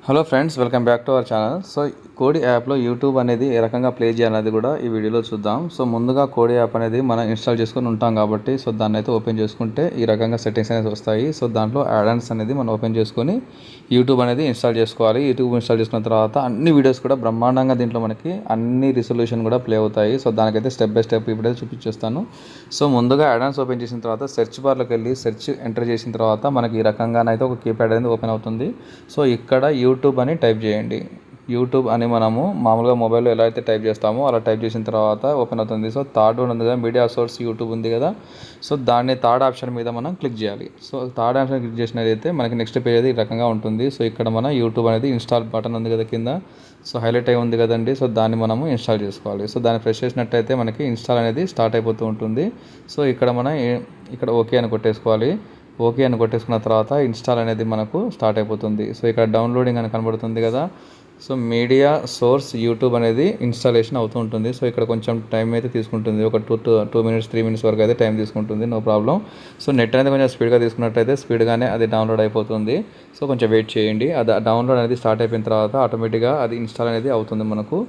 Hello friends, welcome back to our channel. So కోడి యాప్లో YouTube అనేది ఏ రకంగా ప్లే చేయాలనేది కూడా ఈ వీడియోలో చూద్దాం. సో ముందుగా కోడి యాప్ అనేది మనం ఇన్స్టాల్ చేసుకొని ఉంటాం కాబట్టి సో దాన్ని అయితే ఓపెన్ చేసుకుంటే ఈ రకంగా సెట్టింగ్స్ అనేది వస్తాయి. సో దాంట్లో యాడ్-ఆన్స్ అనేది మనం ఓపెన్ చేసుకొని యూట్యూబ్ అనేది ఇన్స్టాల్ చేసుకోవాలి. యూట్యూబ్ ఇన్స్టాల్ చేసుకున్న తర్వాత అన్ని వీడియోస్ కూడా బ్రహ్మాండంగా దీంట్లో మనకి అన్ని రిజల్యూషన్ కూడా ప్లే అవుతాయి. సో దానికైతే స్టెప్ బై స్టెప్ ఇప్పుడైతే చూపించేస్తాను. సో ముందుగా యాడ్-ఆన్స్ ఓపెన్ చేసిన తర్వాత సెర్చ్ బార్లోకి వెళ్ళి సెర్చ్ ఎంటర్ చేసిన తర్వాత మనకి ఈ రకంగానైతే ఒక కీప్యాడ్ అనేది ఓపెన్ అవుతుంది. సో ఇక్కడ యూట్యూబ్ అని టైప్ చేయండి. యూట్యూబ్ అని మనము మామూలుగా మొబైల్లో ఎలా అయితే టైప్ చేస్తామో అలా టైప్ చేసిన తర్వాత ఓపెన్ అవుతుంది. సో థర్డ్ వన్ ఉంది కదా, మీడియా సోర్స్ యూట్యూబ్ ఉంది కదా, సో దాన్ని థర్డ్ ఆప్షన్ మీద మనం క్లిక్ చేయాలి. సో థర్డ్ ఆప్షన్ క్లిక్ చేసినట్లయితే మనకి నెక్స్ట్ పేజ్ అయితే ఈ రకంగా ఉంటుంది. సో ఇక్కడ మన యూట్యూబ్ అనేది ఇన్స్టాల్ బటన్ ఉంది కదా కింద, సో హైలైట్ అయి ఉంది కదండి. సో దాన్ని మనము ఇన్స్టాల్ చేసుకోవాలి. సో దాన్ని ప్రెస్ చేసినట్టయితే మనకి ఇన్స్టాల్ అనేది స్టార్ట్ అయిపోతూ ఉంటుంది. సో ఇక్కడ మనం ఇక్కడ ఓకే అని కొట్టేసుకోవాలి. ఓకే అని కొట్టేసుకున్న తర్వాత ఇన్స్టాల్ అనేది మనకు స్టార్ట్ అయిపోతుంది. సో ఇక్కడ డౌన్లోడింగ్ అని కనబడుతుంది కదా, సో మీడియా సోర్స్ యూట్యూబ్ అనేది ఇన్స్టాలేషన్ అవుతూ ఉంటుంది. సో ఇక్కడ కొంచెం టైం అయితే తీసుకుంటుంది, ఒక 2 మినిట్స్ 3 మినిట్స్ వరకు అయితే టైం తీసుకుంటుంది, నో ప్రాబ్లం. సో నెట్ అనేది కొంచెం స్పీడ్గా తీసుకున్నట్టయితే స్పీడ్గానే అది డౌన్లోడ్ అయిపోతుంది. సో కొంచెం వెయిట్ చేయండి. అది డౌన్లోడ్ అనేది స్టార్ట్ అయిపోయిన తర్వాత ఆటోమేటిక్గా అది ఇన్స్టాల్ అనేది అవుతుంది మనకు.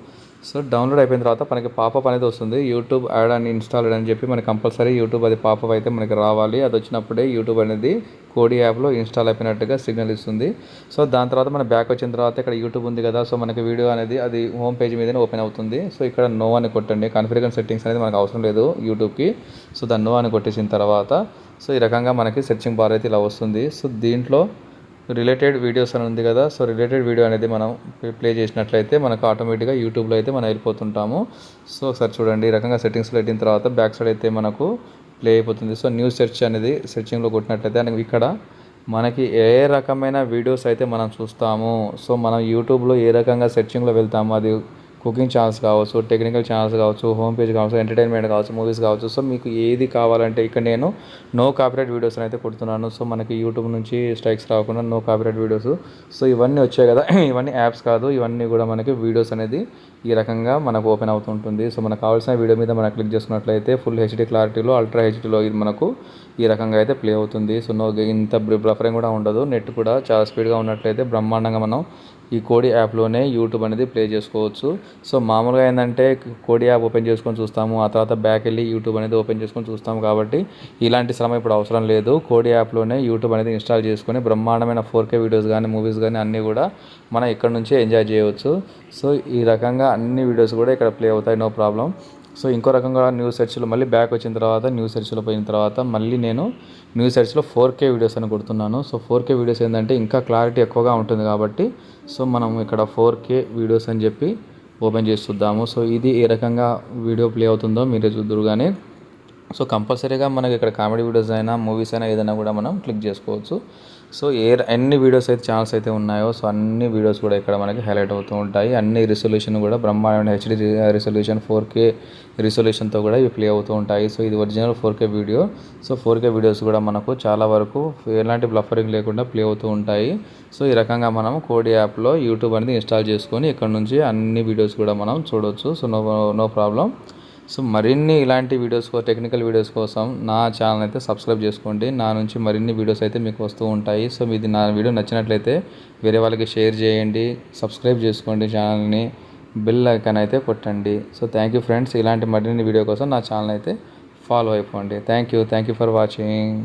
సో డౌన్లోడ్ అయిపోయిన తర్వాత మనకి పాపప్ అనేది వస్తుంది, యూట్యూబ్ యాడ్ అని ఇన్స్టాల్డ్ అని చెప్పి మనకి కంపల్సరీ యూట్యూబ్ అది పాపప్ అయితే మనకి రావాలి. అది వచ్చినప్పుడే యూట్యూబ్ అనేది కోడి యాప్లో ఇన్స్టాల్ అయిపోయినట్టుగా సిగ్నల్ ఇస్తుంది. సో దాని తర్వాత మన బ్యాక్ వచ్చిన తర్వాత ఇక్కడ యూట్యూబ్ ఉంది కదా, సో మనకి వీడియో అనేది అది హోమ్ పేజ్ మీదనే ఓపెన్ అవుతుంది. సో ఇక్కడ నో అని కొట్టండి. కాన్ఫిగరేషన్ సెట్టింగ్స్ అనేది మనకు అవసరం లేదు యూట్యూబ్కి. సో దాన్ని నో అని కొట్టేసిన తర్వాత సో ఈ రకంగా మనకి సెర్చింగ్ బార్ అయితే ఇలా వస్తుంది. సో దీంట్లో రిలేటెడ్ వీడియోస్ అని ఉంది కదా, సో రిలేటెడ్ వీడియో అనేది మనం ప్లే చేసినట్లయితే మనకు ఆటోమేటిక్గా యూట్యూబ్లో అయితే మనం వెళ్ళిపోతుంటాము. సో ఒకసారి చూడండి, ఈ రకంగా సెట్టింగ్స్లో పెట్టిన తర్వాత బ్యాక్ సైడ్ అయితే మనకు ప్లే అయిపోతుంది. సో న్యూ సెర్చ్ అనేది సెర్చింగ్లో కొట్టినట్లయితే ఇక్కడ మనకి ఏ రకమైన వీడియోస్ అయితే మనం చూస్తాము, సో మనం యూట్యూబ్లో ఏ రకంగా సెర్చింగ్లో వెళ్తాము, అది కుకింగ్ ఛానల్స్ కావచ్చు, టెక్నికల్ ఛానల్స్ కావచ్చు, హోమ్ పేజ్ కావచ్చు, ఎంటర్టైన్మెంట్ కావచ్చు, మూవీస్ కావచ్చు. సో మీకు ఏది కావాలంటే ఇక్కడ నేను నో కాపీరైట్ వీడియోస్ అయితే కొడుతున్నాను. సో మనకి యూట్యూబ్ నుంచి స్ట్రైక్స్ రాకుండా నో కాపీరైట్ వీడియోస్. సో ఇవన్నీ వచ్చాయి కదా, ఇవన్నీ యాప్స్ కాదు, ఇవన్నీ కూడా మనకి వీడియోస్ అనేది ఈ రకంగా మనకు ఓపెన్ అవుతుంటుంది. సో మనకు కావాల్సిన వీడియో మీద మనం క్లిక్ చేసుకున్నట్లయితే ఫుల్ హెచ్డీ క్లారిటీలో, అల్ట్రా హెచ్డీలో ఇది మనకు ఈ రకంగా అయితే ప్లే అవుతుంది. సో ఇంత బ్లఫరింగ్ కూడా ఉండదు, నెట్ కూడా చాలా స్పీడ్గా ఉన్నట్లయితే బ్రహ్మాండంగా మనం ఈ కోడి యాప్లోనే యూట్యూబ్ అనేది ప్లే చేసుకోవచ్చు. సో మామూలుగా ఏంటంటే కోడి యాప్ ఓపెన్ చేసుకొని చూస్తాము, ఆ తర్వాత బ్యాక్ వెళ్ళి యూట్యూబ్ అనేది ఓపెన్ చేసుకొని చూస్తాము. కాబట్టి ఇలాంటి శ్రమ ఇప్పుడు అవసరం లేదు. కోడి యాప్లోనే యూట్యూబ్ అనేది ఇన్స్టాల్ చేసుకొని బ్రహ్మాండమైన 4K వీడియోస్ కానీ, మూవీస్ కానీ అన్నీ కూడా మనం ఇక్కడ నుంచే ఎంజాయ్ చేయవచ్చు. సో ఈ రకంగా అన్ని వీడియోస్ కూడా ఇక్కడ ప్లే అవుతాయి, నో ప్రాబ్లం. సో ఇంకో రకంగా న్యూ సెర్చ్లో మళ్ళీ బ్యాక్ వచ్చిన తర్వాత న్యూ సెర్చ్లో పోయిన తర్వాత మళ్ళీ నేను న్యూ సెర్చ్లో 4K వీడియోస్ అని కొడుతున్నాను. సో 4K వీడియోస్ ఏంటంటే ఇంకా క్లారిటీ ఎక్కువగా ఉంటుంది కాబట్టి సో మనం ఇక్కడ 4K వీడియోస్ అని చెప్పి ఓపెన్ చేసి చూద్దాము. సో ఇది ఏ రకంగా వీడియో ప్లే అవుతుందో మీరే చూద్దురు. కానీ సో కంపల్సరీగా మనకి ఇక్కడ కామెడీ వీడియోస్ అయినా, మూవీస్ అయినా ఏదైనా కూడా మనం క్లిక్ చేసుకోవచ్చు. సో ఎన్ని వీడియోస్ అయితే ఛానల్స్ అయితే ఉన్నాయో సో అన్ని వీడియోస్ కూడా ఇక్కడ మనకి హైలైట్ అవుతూ ఉంటాయి. అన్ని రిజల్యూషన్ కూడా బ్రహ్మాండమైన హెచ్డీ రిజల్యూషన్ 4K రిజల్యూషన్తో కూడా ఇవి ప్లే అవుతూ ఉంటాయి. సో ఇది original 4K video. So 4K videos కూడా మనకు చాలా వరకు ఎలాంటి బ్లఫరింగ్ లేకుండా ప్లే అవుతూ ఉంటాయి. సో ఈ రకంగా మనం కోడి యాప్లో యూట్యూబ్ అనేది ఇన్స్టాల్ చేసుకొని ఇక్కడ నుంచి అన్ని వీడియోస్ కూడా మనం చూడవచ్చు. So no problem. సో మరిన్ని ఇలాంటి వీడియోస్, టెక్నికల్ వీడియోస్ కోసం నా ఛానల్ అయితే సబ్స్క్రైబ్ చేసుకోండి. నా నుంచి మరిన్ని వీడియోస్ అయితే మీకు వస్తూ ఉంటాయి. సో మీది నా వీడియో నచ్చినట్లయితే వేరే వాళ్ళకి షేర్ చేయండి, సబ్స్క్రైబ్ చేసుకోండి ఛానల్ని, బెల్ ఐకాన్ అయితే కొట్టండి. So thank you friends. ఇలాంటి మరిన్ని వీడియో కోసం నా ఛానల్ అయితే ఫాలో అయిపోండి. Thank you for watching.